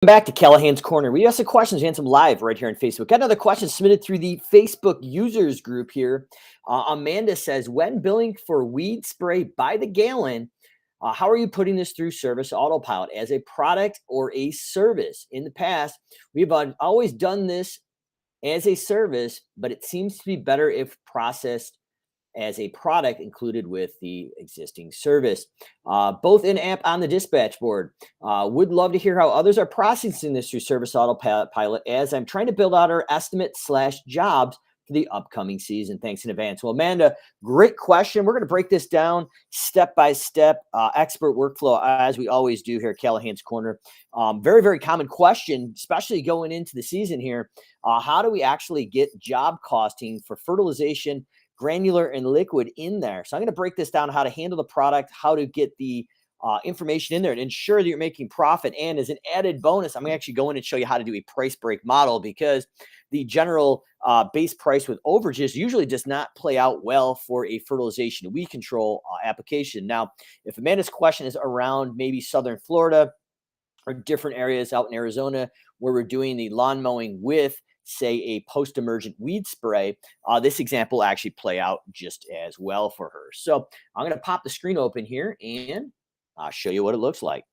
Back to Callahan's Corner. We got some questions. We had some live right here on Facebook. Got another question submitted through the Facebook users group here. Amanda says, when billing for weed spray by the gallon, how are you putting this through Service Autopilot as a product or a service? In the past, we've always done this as a service, but it seems to be better if processed as a product included with the existing service. Both in app on the dispatch board. Would love to hear how others are processing this through Service Autopilot as I'm trying to build out our estimate/jobs for the upcoming season. Thanks in advance. Well, Amanda, great question. We're going to break this down step by step, expert workflow, as we always do here at Callahan's Corner. Very, very common question, especially going into the season here. How do we actually get job costing for fertilization, granular and liquid in there? So I'm going to break this down, how to handle the product, how to get the information in there and ensure that you're making profit. And as an added bonus, I'm going to actually go in and show you how to do a price break model, because the general base price with overages usually does not play out well for a fertilization weed control application. Now, if Amanda's question is around maybe Southern Florida or different areas out in Arizona where we're doing the lawn mowing with, say, a post-emergent weed spray, this example will actually play out just as well for her. So I'm going to pop the screen open here and I'll show you what it looks like.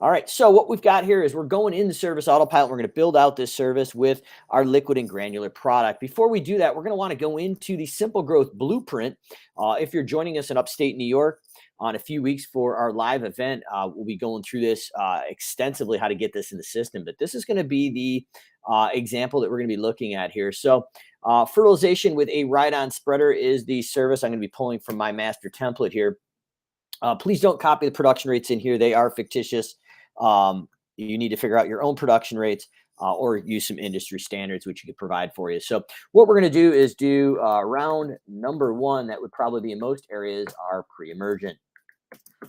All right, so what we've got here is we're going into Service Autopilot. We're going to build out this service with our liquid and granular product. Before we do that, we're going to want to go into the SimpleGrowth blueprint. If you're joining us in upstate New York on a few weeks for our live event, we'll be going through this extensively, how to get this in the system. But this is going to be the example that we're going to be looking at here. So fertilization with a ride-on spreader is the service I'm going to be pulling from my master template here. Please don't copy the production rates in here. They are fictitious. You need to figure out your own production rates or use some industry standards, which you could provide for you. So what we're going to do is do round number one. That would probably be in most areas are pre-emergent.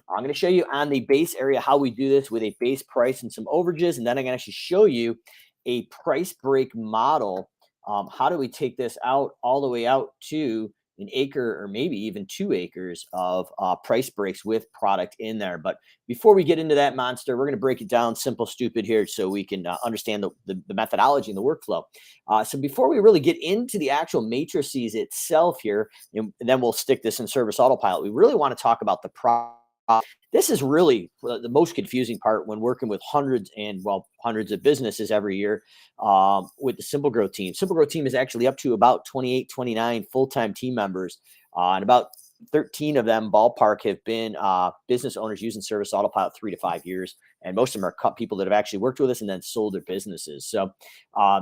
I'm going to show you on the base area how we do this with a base price and some overages. And then I'm going to actually show you a price break model. How do we take this out all the way out to an acre or maybe even 2 acres of price breaks with product in there. But before we get into that monster, we're going to break it down simple, stupid here so we can understand the methodology and the workflow. So before we really get into the actual matrices itself here, and then we'll stick this in Service Autopilot, we really want to talk about the product. This is really the most confusing part when working with hundreds of businesses every year with the SimpleGrowth team. SimpleGrowth team is actually up to about 28, 29 full-time team members, and about 13 of them ballpark have been business owners using Service Autopilot 3 to 5 years. And most of them are people that have actually worked with us and then sold their businesses. So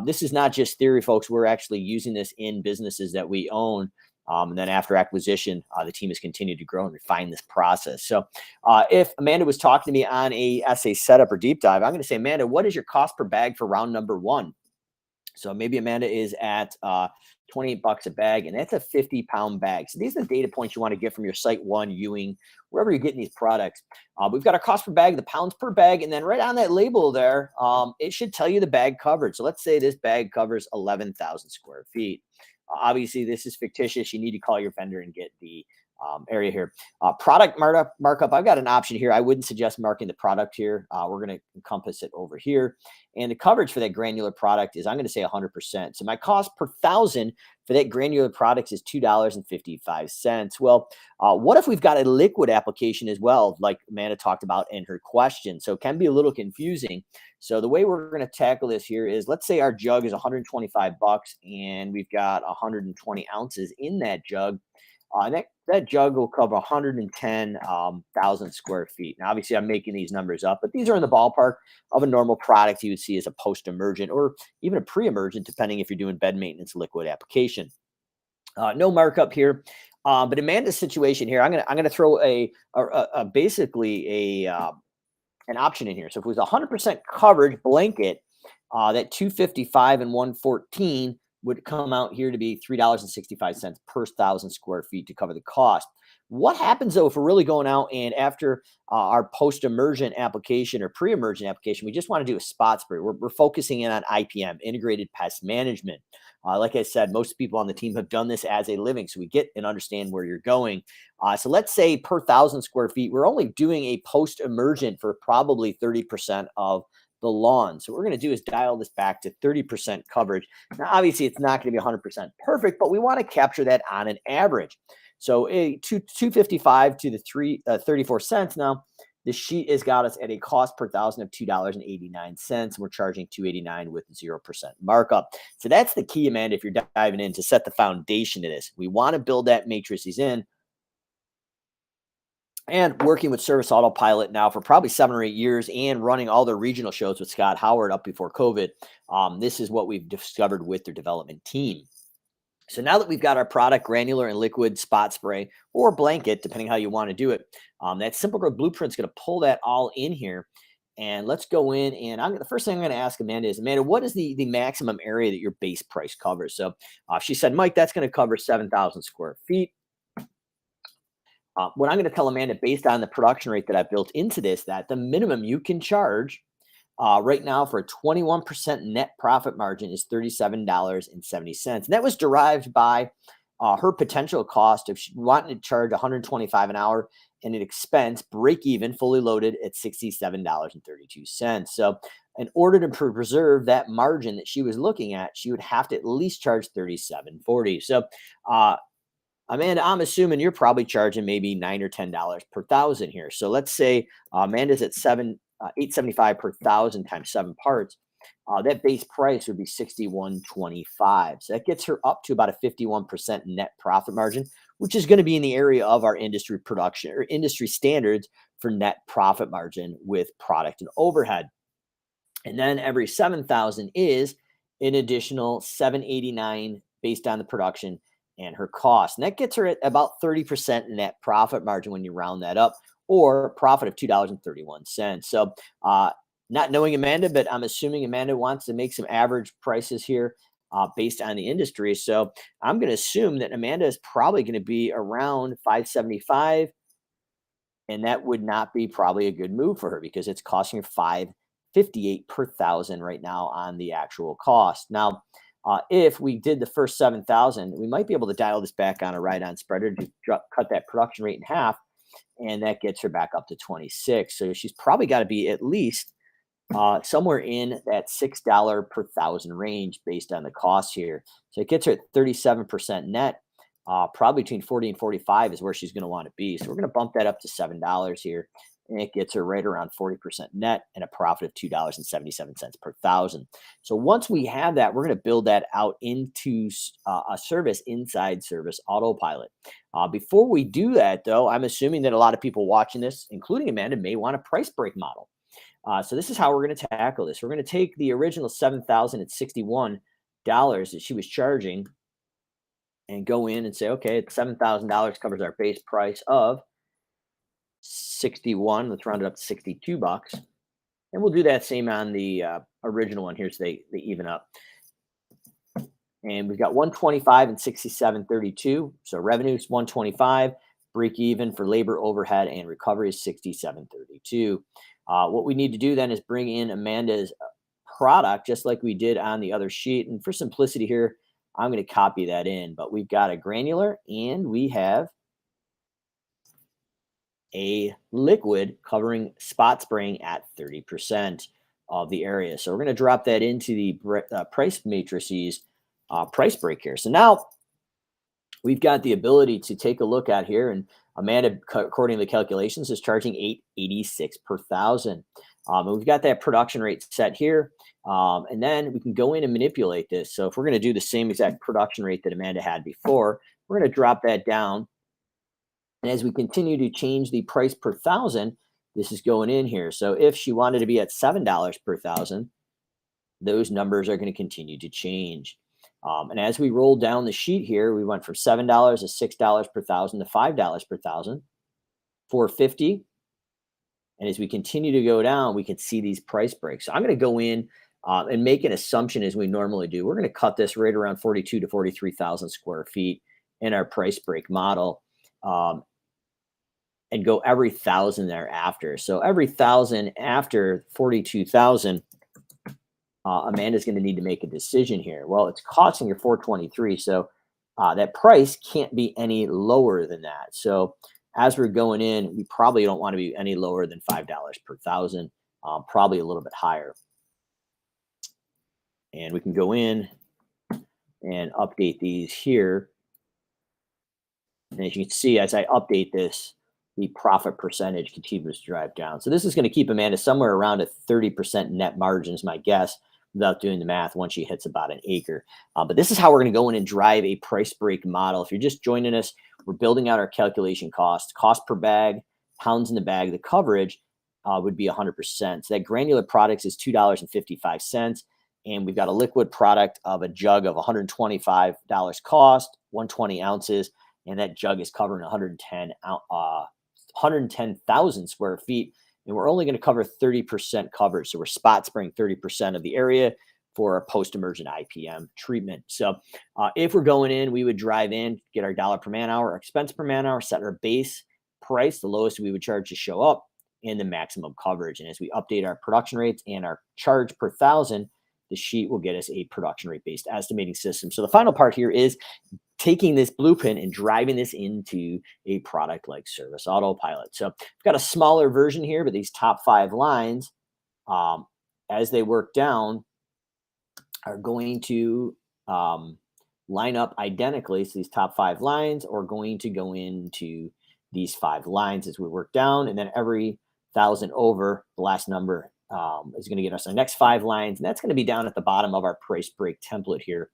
this is not just theory, folks. We're actually using this in businesses that we own. And then after acquisition, the team has continued to grow and refine this process. So if Amanda was talking to me on a essay setup or deep dive, I'm going to say, Amanda, what is your cost per bag for round number one? So maybe Amanda is at $28 a bag, and that's a 50-pound bag. So these are the data points you want to get from your Site One, Ewing, wherever you're getting these products. We've got our cost per bag, the pounds per bag, and then right on that label there, it should tell you the bag coverage. So let's say this bag covers 11,000 square feet. Obviously, this is fictitious. You need to call your vendor and get the area here. Product markup. I've got an option here. I wouldn't suggest marking the product here. We're going to encompass it over here. And the coverage for that granular product is, I'm going to say 100%. So my cost per thousand for that granular product is $2.55. Well, what if we've got a liquid application as well, like Amanda talked about in her question? So it can be a little confusing. So the way we're going to tackle this here is, let's say our jug is 125 bucks and we've got 120 ounces in that jug. That jug will cover 110,000 square feet. Now, obviously, I'm making these numbers up, but these are in the ballpark of a normal product you would see as a post-emergent or even a pre-emergent, depending if you're doing bed maintenance liquid application. No markup here. But Amanda's situation here, I'm gonna throw basically an option in here. So if it was 100% coverage blanket, that 255 and 114 would come out here to be $3.65 per 1,000 square feet to cover the cost. What happens though if we're really going out and after our post-emergent application or pre-emergent application, we just want to do a spot spray? We're focusing in on IPM, integrated pest management. Like I said, most people on the team have done this as a living, so we get and understand where you're going. So let's say per 1,000 square feet, we're only doing a post-emergent for probably 30% of the lawn. So what we're going to do is dial this back to 30% coverage. Now, obviously, it's not going to be 100% perfect, but we want to capture that on an average. So 255 to the 34 cents. Now, the sheet has got us at a cost per thousand of $2.89. We're charging $2.89 with 0% markup. So that's the key, Amanda, if you're diving in to set the foundation to this. We want to build that matrices in. And working with Service Autopilot now for probably 7 or 8 years and running all the regional shows with Scott Howard up before COVID, this is what we've discovered with their development team. So now that we've got our product, granular and liquid spot spray or blanket, depending how you want to do it, that SimpleGrowth blueprint is going to pull that all in here. And let's go in. And the first thing I'm going to ask Amanda is, Amanda, what is the maximum area that your base price covers? So she said, Mike, that's going to cover 7,000 square feet. What I'm going to tell Amanda, based on the production rate that I built into this, that the minimum you can charge right now for a 21% net profit margin is $37.70. And that was derived by her potential cost of wanting to charge $125 an hour and an expense break even fully loaded at $67.32. So in order to preserve that margin that she was looking at, she would have to at least charge $37.40. So Amanda, I'm assuming you're probably charging maybe $9 or $10 per thousand here. So let's say Amanda's at $875 per thousand times 7 parts. That base price would be $61.25. So that gets her up to about a 51% net profit margin, which is going to be in the area of our industry production or industry standards for net profit margin with product and overhead. And then every 7,000 is an additional $789 based on the production and her cost. And that gets her at about 30% net profit margin when you round that up, or profit of $2.31. So not knowing Amanda, but I'm assuming Amanda wants to make some average prices here based on the industry. So I'm going to assume that Amanda is probably going to be around 575, and that would not be probably a good move for her because it's costing her 558 per thousand right now on the actual cost. Now, if we did the first 7,000, we might be able to dial this back on a right-on spreader to cut that production rate in half, and that gets her back up to 26. So she's probably got to be at least somewhere in that $6 per thousand range based on the cost here. So it gets her at 37% net. Probably between 40 and 45 is where she's going to want to be. So we're going to bump that up to $7 here. And it gets her right around 40% net and a profit of $2.77 per thousand. So once we have that, we're going to build that out into a service inside Service Autopilot. Before we do that, though, I'm assuming that a lot of people watching this, including Amanda, may want a price break model. So this is how we're going to tackle this. We're going to take the original $7,061 that she was charging and go in and say, okay, $7,000 covers our base price of 61. Let's round it up to 62 bucks. And we'll do that same on the original one here so they even up. And we've got 125 and 67.32. So revenue is 125, break even for labor, overhead, and recovery is 67.32. What we need to do then is bring in Amanda's product just like we did on the other sheet. And for simplicity here, I'm going to copy that in. But we've got a granular and we have a liquid covering spot spraying at 30% of the area. So we're going to drop that into the price matrices price break here. So now we've got the ability to take a look at here, and Amanda, according to the calculations, is charging $886 per thousand. And we've got that production rate set here. And then we can go in and manipulate this. So if we're going to do the same exact production rate that Amanda had before, we're going to drop that down. And as we continue to change the price per thousand, this is going in here. So if she wanted to be at $7 per thousand, those numbers are going to continue to change. And as we roll down the sheet here, we went from $7 to $6 per thousand to $5 per thousand, $4.50. And as we continue to go down, we can see these price breaks. So I'm going to go in and make an assumption as we normally do. We're going to cut this right around 42 to 43,000 square feet in our price break model. and go every 1,000 thereafter. So every 1,000 after 42,000, Amanda's going to need to make a decision here. Well, it's costing her 423, so that price can't be any lower than that. So as we're going in, we probably don't want to be any lower than $5 per thousand, probably a little bit higher. And we can go in and update these here. And as you can see, as I update this, the profit percentage continues to drive down. So this is going to keep Amanda somewhere around a 30% net margin is my guess, without doing the math once she hits about an acre. But this is how we're going to go in and drive a price break model. If you're just joining us, we're building out our calculation cost per bag, pounds in the bag. The coverage would be 100%. So that granular products is $2.55. And we've got a liquid product of a jug of $125 cost, 120 ounces. And that jug is covering 110,000 square feet. And we're only going to cover 30% coverage. So we're spot spraying 30% of the area for a post-emergent IPM treatment. So if we're going in, we would drive in, get our dollar per man hour, our expense per man hour, set our base price, the lowest we would charge to show up, and the maximum coverage. And as we update our production rates and our charge per thousand, the sheet will get us a production rate based estimating system. So the final part here is taking this blueprint and driving this into a product like Service Autopilot. So I've got a smaller version here, but these top 5 lines, as they work down, are going to line up identically. So these top 5 lines are going to go into these 5 lines as we work down, and then every 1,000 over, the last number is going to get us our next 5 lines, and that's going to be down at the bottom of our price break template here,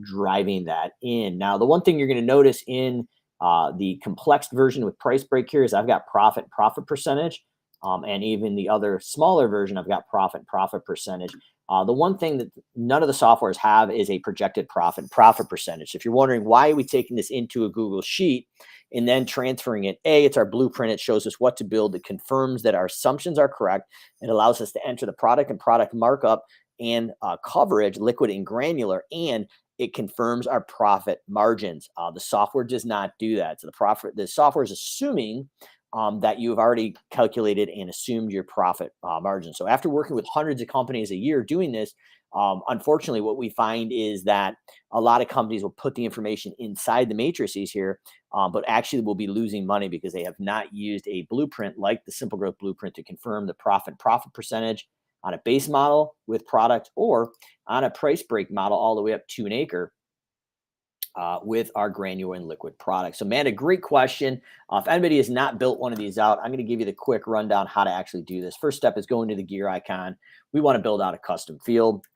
driving that in. Now, the one thing you're going to notice in the complex version with price break here is I've got profit percentage, and even the other smaller version, I've got profit percentage. The one thing that none of the softwares have is a projected profit percentage. If you're wondering why are we taking this into a Google Sheet and then transferring it, it's our blueprint. It shows us what to build. It confirms that our assumptions are correct. It allows us to enter the product and product markup and coverage, liquid and granular, and it confirms our profit margins. The software does not do that. So the software is assuming that you have already calculated and assumed your profit margin. So after working with hundreds of companies a year doing this, unfortunately, what we find is that a lot of companies will put the information inside the matrices here, but actually will be losing money because they have not used a blueprint like the SimpleGrowth blueprint to confirm the profit percentage on a base model with product or on a price break model all the way up to an acre. With our granular and liquid products. So, Amanda, great question. If anybody has not built one of these out, I'm going to give you the quick rundown how to actually do this. First step is going to the gear icon. We want to build out a custom field.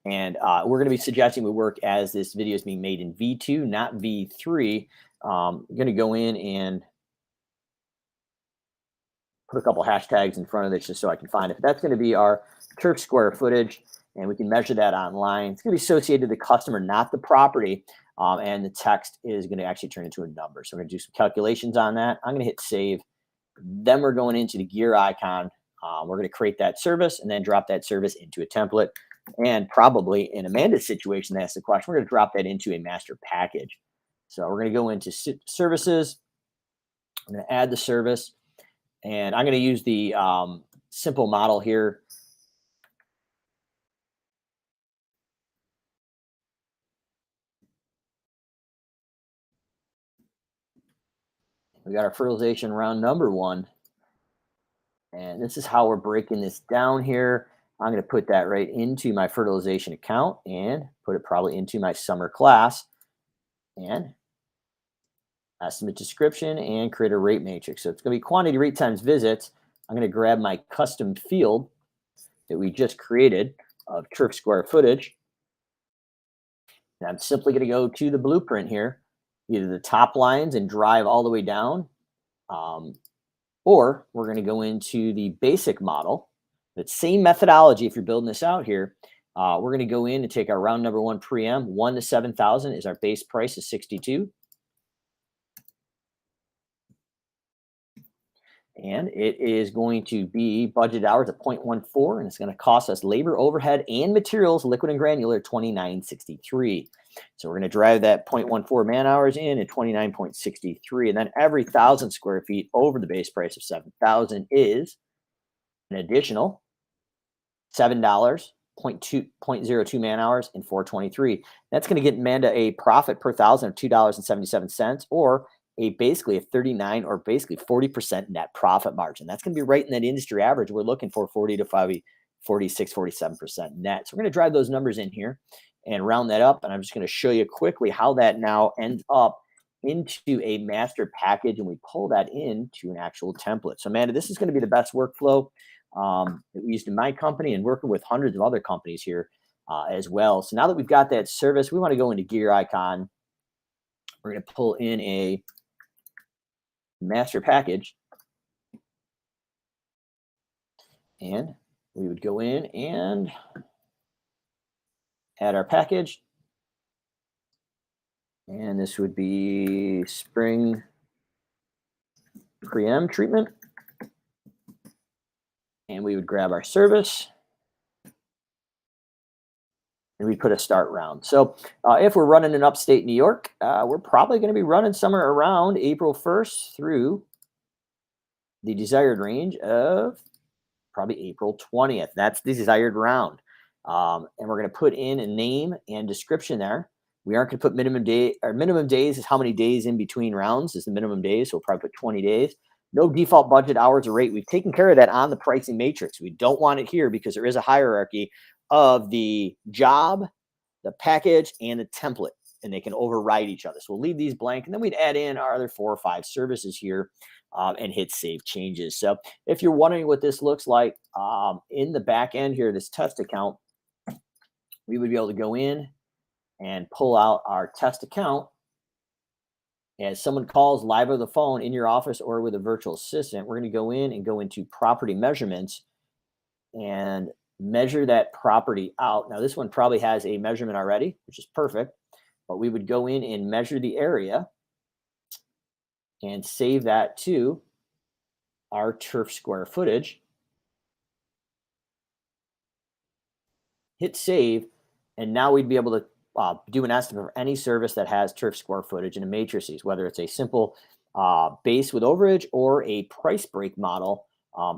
And we're going to be suggesting we work as this video is being made in V2, not V3. I'm going to go in and put a couple hashtags in front of this just so I can find it. But that's going to be our turf square footage. And we can measure that online. It's going to be associated to the customer, not the property. And the text is going to actually turn into a number. So we're going to do some calculations on that. I'm going to hit save. Then we're going into the gear icon. We're going to create that service and then drop that service into a template. And probably in Amanda's situation, that's the question. We're going to drop that into a master package. So we're going to go into services. I'm going to add the service. And I'm going to use the simple model here. We got our fertilization round number 1. And this is how we're breaking this down here. I'm going to put that right into my fertilization account and put it probably into my summer class and estimate description and create a rate matrix. So it's going to be quantity rate times visits. I'm going to grab my custom field that we just created of turf square footage. And I'm simply going to go to the blueprint here, either the top lines and drive all the way down, or we're going to go into the basic model. That same methodology, if you're building this out here, we're going to go in and take our round number 1 pre-em. 1 to 7,000 is our base price is 62. And it is going to be budget hours of 0.14, and it's going to cost us labor, overhead, and materials, liquid and granular, $29.63. So we're going to drive that 0.14 man hours in at 29.63. And then every 1,000 square feet over the base price of 7,000 is an additional $7, 0.02 man hours and 423. That's going to get Amanda a profit per thousand of $2.77, or basically a 39 or basically 40% net profit margin. That's going to be right in that industry average. We're looking for 40 to 46, 47% net. So we're going to drive those numbers in here and round that up. And I'm just going to show you quickly how that now ends up into a master package, and we pull that into an actual template. So Amanda, this is going to be the best workflow that we used in my company and working with hundreds of other companies here as well. So now that we've got that service, we want to go into gear icon. We're going to pull in a master package, and we would go in and add our package. And this would be spring preem treatment. And we would grab our service and we put a start round. So if we're running in upstate New York, we're probably going to be running somewhere around April 1st through the desired range of probably April 20th. That's the desired round. And we're going to put in a name and description there. We aren't going to put minimum day. Our minimum days is how many days in between rounds is the minimum days. So we'll probably put 20 days. No default budget, hours, or rate. We've taken care of that on the pricing matrix. We don't want it here because there is a hierarchy of the job, the package, and the template, and they can override each other. So we'll leave these blank, and then we'd add in our other 4 or 5 services here and hit save changes. So if you're wondering what this looks like in the back end here, this test account, we would be able to go in and pull out our test account. As someone calls live over the phone in your office or with a virtual assistant, we're going to go in and go into property measurements and measure that property out. Now, this one probably has a measurement already, which is perfect, but we would go in and measure the area and save that to our turf square footage. Hit save, and now we'd be able to do an estimate for any service that has turf square footage in a matrices, whether it's a simple base with overage or a price break model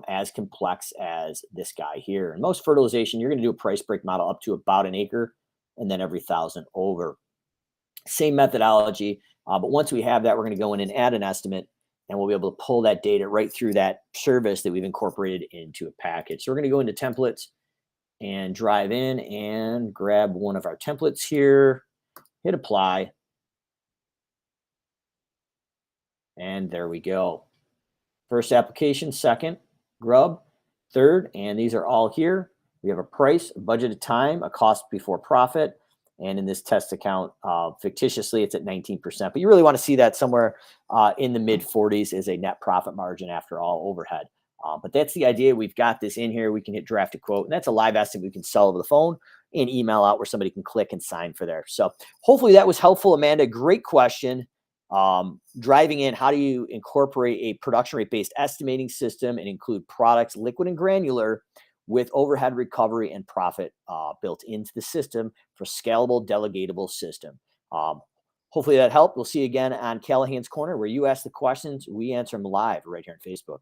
as complex as this guy here. And most fertilization, you're going to do a price break model up to about an acre and then every 1,000 over. Same methodology, but once we have that, we're going to go in and add an estimate, and we'll be able to pull that data right through that service that we've incorporated into a package. So we're going to go into templates and drive in and grab one of our templates here, hit apply, and there we go. First application, second, grub, third, and these are all here. We have a price, a budgeted time, a cost before profit, and in this test account, fictitiously, it's at 19%. But you really want to see that somewhere in the mid 40s as a net profit margin after all overhead. But that's the idea. We've got this in here. We can hit draft a quote, and that's a live estimate we can sell over the phone and email out where somebody can click and sign for there. So hopefully that was helpful, Amanda. Great question. Driving in, how do you incorporate a production rate based estimating system and include products, liquid and granular, with overhead recovery and profit built into the system for scalable, delegatable system. Hopefully that helped. We'll see you again on Callahan's Corner, where you ask the questions, we answer them live right here on Facebook.